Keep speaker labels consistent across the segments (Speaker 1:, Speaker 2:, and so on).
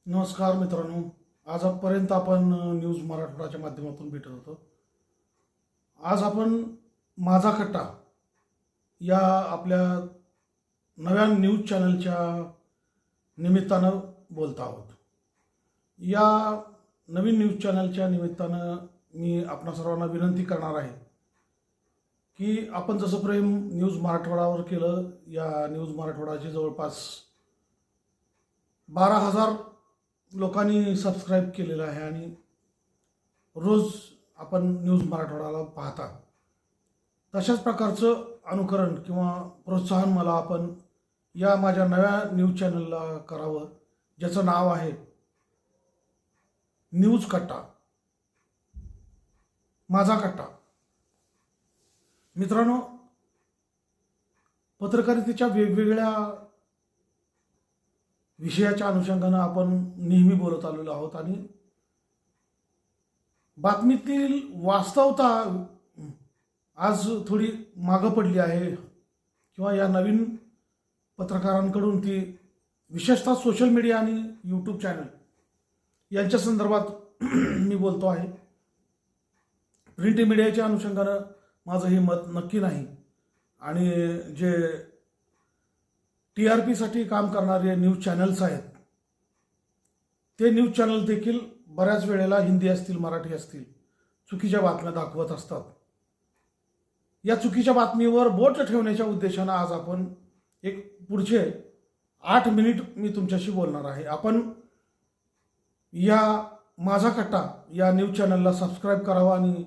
Speaker 1: नमस्कार मित्रांनो. आजपर्यंत आपण न्यूज मराठवाड्याच्या माध्यमातून भेटत होतो. आज आपण माझा कट्टा या आपल्या नव्या न्यूज चॅनलच्या निमित्तानं बोलत आहोत. या नवीन न्यूज चॅनलच्या निमित्तानं मी आपणा सर्वांना विनंती करणार आहे की आपण जसं प्रेम न्यूज मराठवाड्यावर केलं, या न्यूज मराठवाड्याचे जवळपास 12,000 लोकांनी सबस्क्राईब केलेलं आहे आणि रोज आपण न्यूज मराठवाड्याला पाहता. तशाच प्रकारचं अनुकरण किंवा प्रोत्साहन मला आपण या माझ्या नव्या न्यूज चॅनलला करावं, ज्याचं नाव आहे न्यूज कट्टा, माझा कट्टा. मित्रांनो, पत्रकारितेच्या वेगवेगळ्या विषयाच्या अनुषंगानं आपण नेहमी बोलत आलेलो आहोत आणि बातमीतील वास्तवता आज थोडी मागं पडली आहे किंवा या नवीन पत्रकारांकडून ती विशेषतः सोशल मीडिया आणि यूट्यूब चॅनल यांच्या संदर्भात मी बोलतो आहे. प्रिंट मीडियाच्या अनुषंगानं माझं हे मत नक्की नाही आणि जे TRP साठी काम करणारे न्यूज चॅनल्स आहेत ते न्यूज चॅनल देखील बऱ्याच वेळेला हिंदी असतील, मराठी असतील, चुकीच्या बातम्या दाखवत असतात. या चुकीच्या बातमीवर बोट ठेवण्याच्या उद्देशानं आज आपण एक पुढचे 8 मिनिट मी तुमच्याशी बोलणार आहे. आपण या माझा कट्टा या न्यूज चॅनलला सबस्क्राईब करावा आणि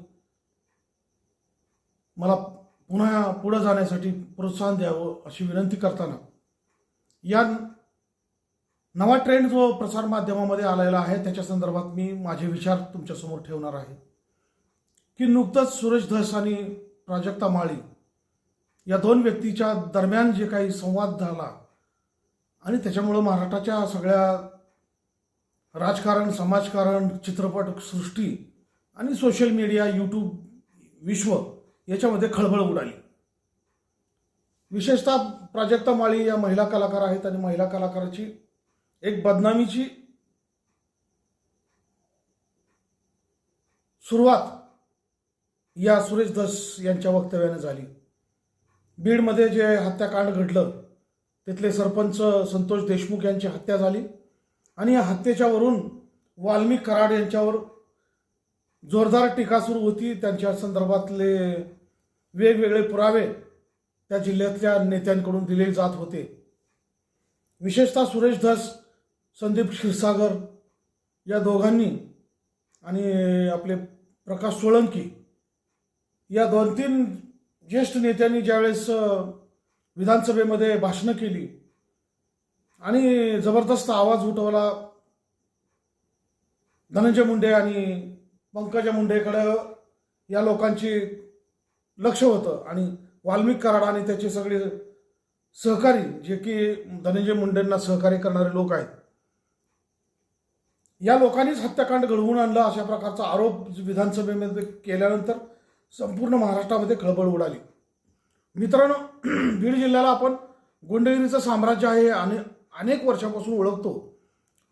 Speaker 1: मला पुन्हा पुढे जाण्यासाठी प्रोत्साहन द्यावं अशी विनंती करताना, या नवा ट्रेंड जो प्रसार माध्यमामध्ये आलेला आहे त्याच्या संदर्भात मी माझे विचार तुमच्यासमोर ठेवणार आहे की नुकतंच सुरेश धस आणि प्राजक्ता माळी या दोन व्यक्तीच्या दरम्यान जे काही संवाद झाला आणि त्याच्यामुळं महाराष्ट्राच्या सगळ्या राजकारण, समाजकारण, चित्रपट सृष्टी आणि सोशल मीडिया, यूट्यूब विश्व याच्यामध्ये खळबळ उडाली. विशेषतः प्राजक्ता माळी या महिला कलाकार आहेत आणि महिला कलाकाराची एक बदनामीची सुरुवात या सुरेश धस यांच्या वक्तव्याने झाली. बीडमध्ये जे हत्याकांड घडलं तिथले सरपंच संतोष देशमुख यांची हत्या झाली आणि या हत्येच्यावरून वाल्मिक कराड यांच्यावर जोरदार टीका सुरू होती. त्यांच्या संदर्भातले वेगवेगळे पुरावे त्या जिल्ह्यातल्या नेत्यांकडून दिले जात होते. विशेषतः सुरेश धस, संदीप क्षीरसागर या दोघांनी आणि आपले प्रकाश सोळंकी या 2-3 ज्येष्ठ नेत्यांनी ज्यावेळेस विधानसभेमध्ये भाषणं केली आणि जबरदस्त आवाज उठवला, धनंजय मुंडे आणि पंकजा मुंडेकडे या लोकांची लक्ष होतं आणि वाल्मिक कराड आणि त्याचे सगळे सहकारी, जे की धनंजय मुंडेंना सहकार्य करणारे लोक आहेत, या लोकांनीच हत्याकांड घडवून आणलं अशा प्रकारचा आरोप विधानसभेमध्ये केल्यानंतर संपूर्ण महाराष्ट्रामध्ये खळबळ उडाली. मित्रांनो, बीड जिल्ह्याला आपण गुंडगिरीचं साम्राज्य आहे आणि अनेक वर्षापासून ओळखतो,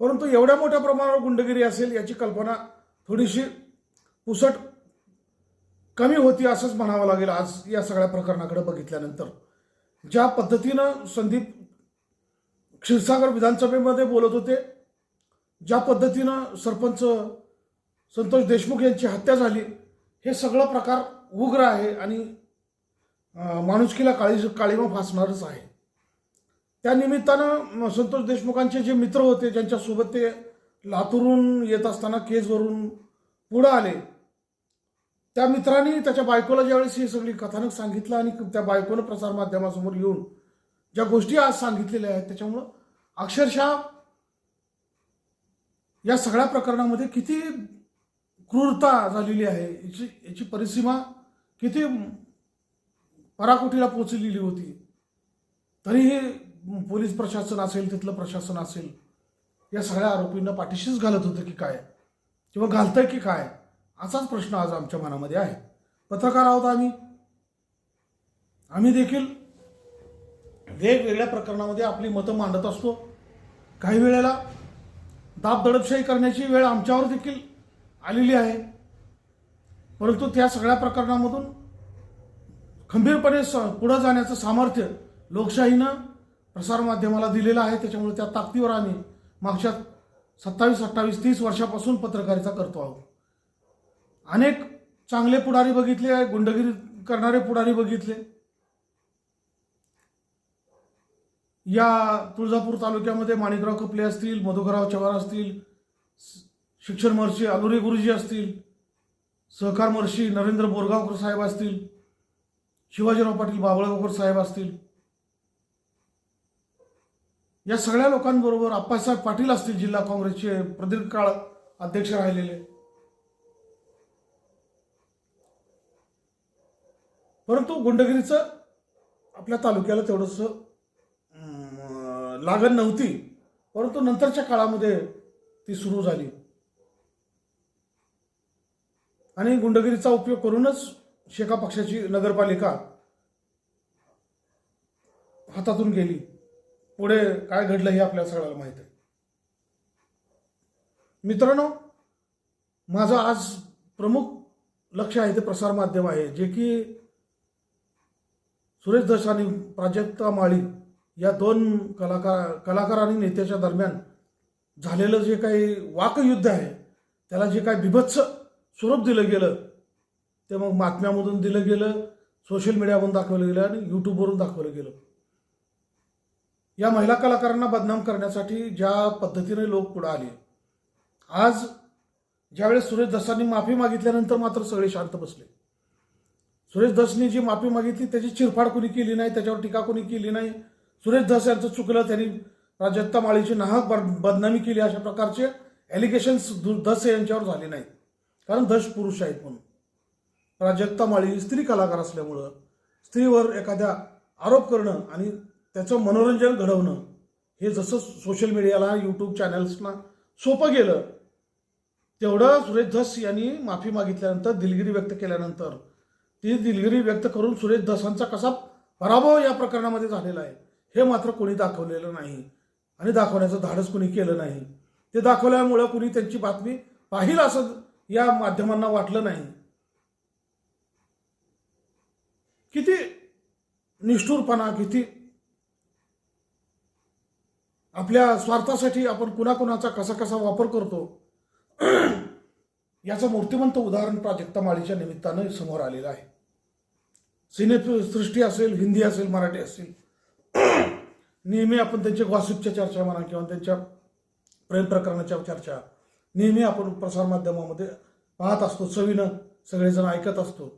Speaker 1: परंतु एवढ्या मोठ्या प्रमाणावर गुंडगिरी असेल याची कल्पना थोडीशी पुसट कमी होती असंच म्हणावं लागेल. आज या सगळ्या प्रकरणाकडे बघितल्यानंतर ज्या पद्धतीनं संदीप क्षीरसागर विधानसभेमध्ये बोलत होते, ज्या पद्धतीनं सरपंच संतोष देशमुख यांची हत्या झाली, हे सगळं प्रकार उग्र आहे आणि माणुसकीला काळीमा फासणारच आहे. त्या निमित्तानं संतोष देशमुखांचे जे मित्र होते, ज्यांच्यासोबत ते लातूरून येत असताना केजवरून पुढं आले, त्या मित्रांनी त्याच्या बायकोला ज्यावेळेस ही सगळी कथानक सांगितलं आणि त्या बायकोनं प्रसारमाध्यमासमोर येऊन ज्या गोष्टी आज सांगितलेल्या आहेत, त्याच्यामुळं अक्षरशः या सगळ्या प्रकरणामध्ये किती क्रूरता झालेली आहे, याची परिसीमा किती पराकोटीला पोचलेली होती. तरीही पोलीस प्रशासन असेल, तिथलं प्रशासन असेल, या सगळ्या आरोपींना पाठीशीच घालत होतं की काय किंवा घालतंय की काय, असाच प्रश्न आज आमच्या मनामध्ये आहे. पत्रकार आहोत आम्ही देखील वेगवेगळ्या प्रकरणामध्ये आपली मतं मांडत असतो. काही वेळेला दाब दडपशाही करण्याची वेळ आमच्यावर देखील आलेली आहे. परंतु त्या सगळ्या प्रकरणामधून खंबीरपणे पुढे जाण्याचं सामर्थ्य लोकशाहीनं प्रसारमाध्यमाला दिलेलं आहे. त्याच्यामुळे त्या ताकदीवर आम्ही मागच्या 27, 28, 30 वर्षापासून पत्रकारिता करतो आहोत. अनेक चांगले पुढारी बघितले, गुंडगिरी करणारे पुढारी बघितले. या तुळजापूर तालुक्यामध्ये माणिकराव कपले असतील, मधुकरराव चव्हाण असतील, शिक्षण महर्षी अनुरे गुरुजी असतील, सहकार महर्षी नरेंद्र बोरगावकर साहेब असतील, शिवाजीराव पाटील बाभळगावकर साहेब असतील, या सगळ्या लोकांबरोबर आप्पासाहेब पाटील असतील, जिल्हा काँग्रेसचे प्रदीर्घ काळ अध्यक्ष राहिलेले. परंतु गुंडगिरीचं आपल्या तालुक्याला तेवढंसं लागण नव्हती. परंतु नंतरच्या काळामध्ये ती सुरू झाली आणि गुंडगिरीचा उपयोग करूनच शेका पक्षाची नगरपालिका हातातून गेली. पुढे काय घडलं हे आपल्या सगळ्याला माहिती आहे. मित्रांनो, माझं आज प्रमुख लक्ष आहे ते प्रसारमाध्यम आहे, जे की सुरेश धस आणि प्राजक्ता माळी या दोन कलाकार आणि नेत्याच्या दरम्यान झालेलं जे काही वाकयुद्ध आहे, त्याला जे काही बिभत्स स्वरूप दिलं गेलं ते मग बातम्यामधून दिलं गेलं, सोशल मीडियावरून दाखवलं गेलं आणि यूट्यूबवरून दाखवलं गेलं. या महिला कलाकारांना बदनाम करण्यासाठी ज्या पद्धतीने लोक पुढे आले, आज ज्यावेळेस सुरेश धसांनी माफी मागितल्यानंतर मात्र सगळे शांत बसले. सुरेश धसनी जी माफी मागितली त्याची चिरफाड कोणी केली नाही, त्याच्यावर टीका कोणी केली नाही. सुरेश धस यांचं चुकलं, त्यांनी प्राजक्ता माळीची नाहक बदनामी केली, अशा प्रकारचे ॲलिगेशन्स धस यांच्यावर झाले नाहीत. कारण धस पुरुष आहेत म्हणून. प्राजक्ता माळी स्त्री कलाकार असल्यामुळं स्त्रीवर एखाद्या आरोप करणं आणि त्याचं मनोरंजन घडवणं हे जसं सोशल मीडियाला, यूट्यूब चॅनल्सना सोपं गेलं, तेवढं सुरेश धस यांनी माफी मागितल्यानंतर, दिलगिरी व्यक्त केल्यानंतर, ती दिलगिरी व्यक्त करून सुरेश धसांचा कसा पराभव या प्रकरणामध्ये झालेला आहे हे मात्र कोणी दाखवलेलं नाही आणि दाखवण्याचं धाडस कोणी केलं नाही. ते दाखवल्यामुळं कोणी त्यांची बातमी पाहिलं असं या माध्यमांना वाटलं नाही. किती निष्ठुरपणा, किती आपल्या स्वार्थासाठी आपण कुणाकुणाचा कसा कसा वापर करतो याचं मूर्तिमंत उदाहरण प्राजक्ता माळीच्या निमित्तानं समोर आलेलं आहे. सिनेसृष्टी असेल, हिंदी असेल, मराठी असेल, नेहमी आपण त्यांच्या गॉसिपच्या चर्चा म्हणा किंवा त्यांच्या प्रेम प्रकरणाच्या चर्चा नेहमी आपण प्रसारमाध्यमामध्ये पाहत असतो, चवीनं सगळेजण ऐकत असतो.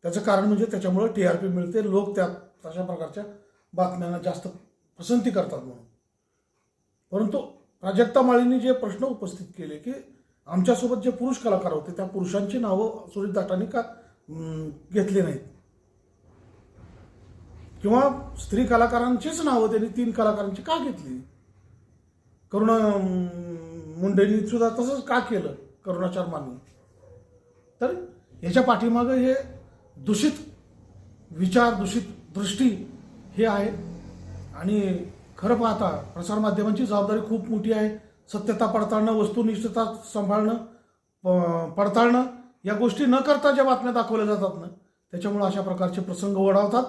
Speaker 1: त्याचं कारण म्हणजे त्याच्यामुळे TRP मिळते, लोक त्या तशा प्रकारच्या बातम्यांना जास्त पसंती करतात म्हणून. परंतु प्राजक्ता माळींनी जे प्रश्न उपस्थित केले की आमच्यासोबत जे पुरुष कलाकार होते त्या पुरुषांची नावं सुरेश दाटांनी का घेतली नाहीत, किंवा स्त्री कलाकारांचीच नावं त्यांनी 3 कलाकारांची का घेतली, करुणा मुंडेंनी सुद्धा तसंच का केलं, करुणा शर्मांनी. तर याच्या पाठीमागं हे दूषित विचार, दूषित दृष्टी हे आहे. आणि खरं पाहता प्रसारमाध्यमांची जबाबदारी खूप मोठी आहे. सत्यता पडताळणं, वस्तुनिष्ठता सांभाळणं, पडताळणं या गोष्टी न करता ज्या बातम्या दाखवल्या जातात ना, त्याच्यामुळे अशा प्रकारचे प्रसंग ओढावतात.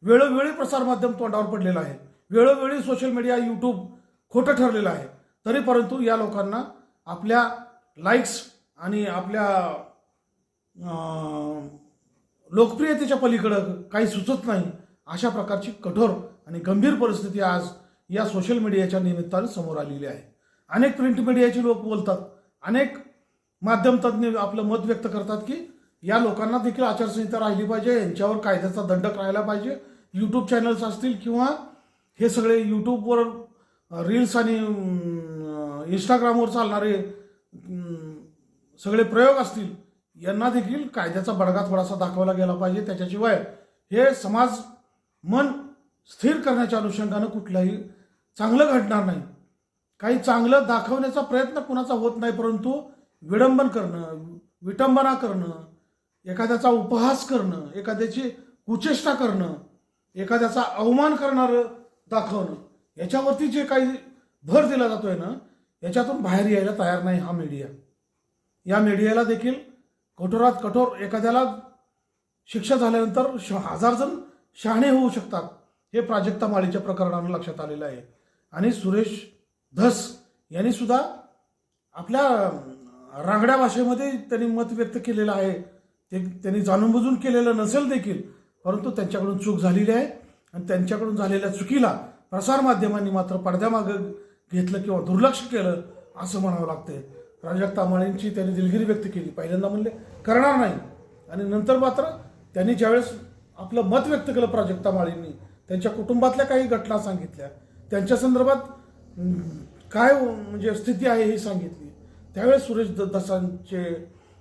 Speaker 1: वेळोवेळी प्रसारमाध्यम तोंडावर पडलेलं आहे, वेळोवेळी सोशल मीडिया, यूट्यूब खोटं ठरलेलं आहे. तरी परंतु या लोकांना आपल्या लाईक्स आणि आपल्या लोकप्रियतेच्या पलीकडं काही सुचत नाही. अशा प्रकारची कठोर आणि गंभीर परिस्थिती आज या सोशल मीडियाच्या निमित्तानं समोर आलेली आहे. अनेक प्रिंट मीडियाचे लोक बोलतात, अनेक माध्यम तज्ज्ञ आपलं मत व्यक्त करतात की या लोकांना देखील आचारसंहिता राहिली पाहिजे, यांच्यावर कायद्याचा दंडक राहिला पाहिजे. यूट्यूब चॅनल्स असतील किंवा हे सगळे यूट्यूबवर रील्स आणि इंस्टाग्रामवर चालणारे सगळे प्रयोग असतील, यांना देखील कायद्याचा बडगा थोडासा दाखवला गेला पाहिजे. त्याच्याशिवाय हे समाज मन स्थिर करण्याच्या अनुषंगानं कुठलंही चांगलं घडणार नाही. काही चांगलं दाखवण्याचा प्रयत्न कुणाचा होत नाही, परंतु विडंबन करणं, विटंबना करणं, एखाद्याचा उपहास करणं, एखाद्याची कुचेष्टा करणं, एखाद्याचा अवमान करणारं दाखवणं, याच्यावरती जे काही भर दिला जातोय ना, याच्यातून बाहेर यायला तयार नाही हा मीडिया. या मीडियाला देखील कठोरात कठोर एखाद्याला शिक्षा झाल्यानंतर 1000 जण शहाणे होऊ शकतात, हे प्राजक्ता माळीच्या प्रकरणानं लक्षात आलेलं आहे. आणि सुरेश धस यांनी सुद्धा आपल्या रांगड्या भाषेमध्ये त्यांनी मत व्यक्त केलेलं आहे. ते त्यांनी जाणूनबुजून केलेलं नसेल देखील, परंतु त्यांच्याकडून चूक झालेली आहे आणि त्यांच्याकडून झालेल्या चुकीला प्रसारमाध्यमांनी मात्र पडद्यामागं घेतलं किंवा दुर्लक्ष केलं असं म्हणावं लागतंय. प्राजक्ता माळींची त्यांनी दिलगिरी व्यक्त केली. पहिल्यांदा म्हणले करणार नाही, आणि नंतर मात्र त्यांनी ज्यावेळेस आपलं मत व्यक्त केलं प्राजक्ता माळींनी, त्यांच्या कुटुंबातल्या काही घटना सांगितल्या, त्यांच्या संदर्भात काय म्हणजे स्थिती आहे हे सांगितली, त्यावेळेस सुरेश धसांचे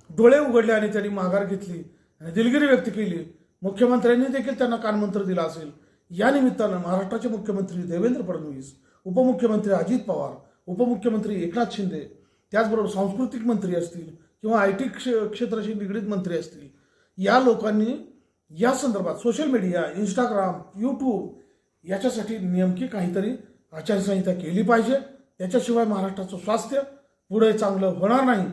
Speaker 1: डोळे उघडले आणि त्यांनी माघार घेतली आणि दिलगिरी व्यक्त केली. मुख्यमंत्र्यांनी देखील त्यांना कानमंत्र दिला असेल. या निमित्तानं महाराष्ट्राचे मुख्यमंत्री देवेंद्र फडणवीस, उपमुख्यमंत्री अजित पवार, उपमुख्यमंत्री एकनाथ शिंदे, त्याचबरोबर सांस्कृतिक मंत्री असतील किंवा IT क्षेत्राशी निगडीत मंत्री असतील, या लोकांनी या संदर्भात सोशल मीडिया, इंस्टाग्राम, यूट्यूब याच्यासाठी नेमकी काहीतरी आचारसंहिता केली पाहिजे. त्याच्याशिवाय महाराष्ट्राचं स्वास्थ्य पुढे चांगलं होणार नाही.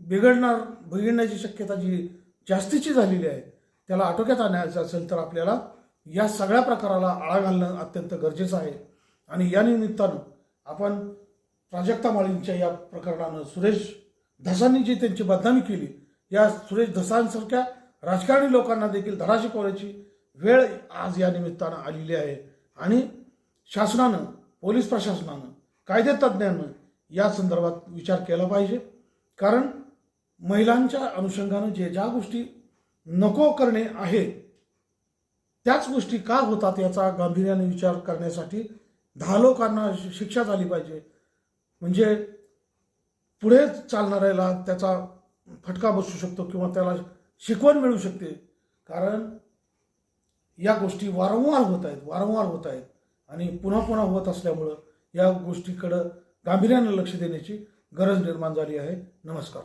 Speaker 1: बिघडण्याची शक्यता जी जास्तीची झालेली आहे, त्याला आटोक्यात आणायचं असेल तर आपल्याला या सगळ्या प्रकाराला आळा घालणं अत्यंत गरजेचं आहे. आणि या निमित्तानं आपण प्राजक्ता माळींच्या या प्रकरणानं सुरेश धसांनी जी त्यांची बदनामी केली, या सुरेश धसांसारख्या राजकारणी लोकांना देखील धडा शिकवण्याची वेळ आज या निमित्तानं आलेली आहे. आणि शासनानं, पोलीस प्रशासनानं, कायदेतज्ञांनं या संदर्भात विचार केला पाहिजे. कारण महिलांच्या अनुषंगानं ज्या गोष्टी नको करणे आहे, त्याच गोष्टी का होतात याचा गांभीर्याने विचार करण्यासाठी 10 लोकांना शिक्षा झाली पाहिजे. म्हणजे पुढे चालणाऱ्याला त्याचा फटका बसू शकतो किंवा त्याला शिकवण मिळू शकते. कारण या गोष्टी वारंवार होत आहेत आणि पुन्हा पुन्हा होत असल्यामुळं या गोष्टीकडं गांभीर्यानं लक्ष देण्याची गरज निर्माण झाली आहे. नमस्कार.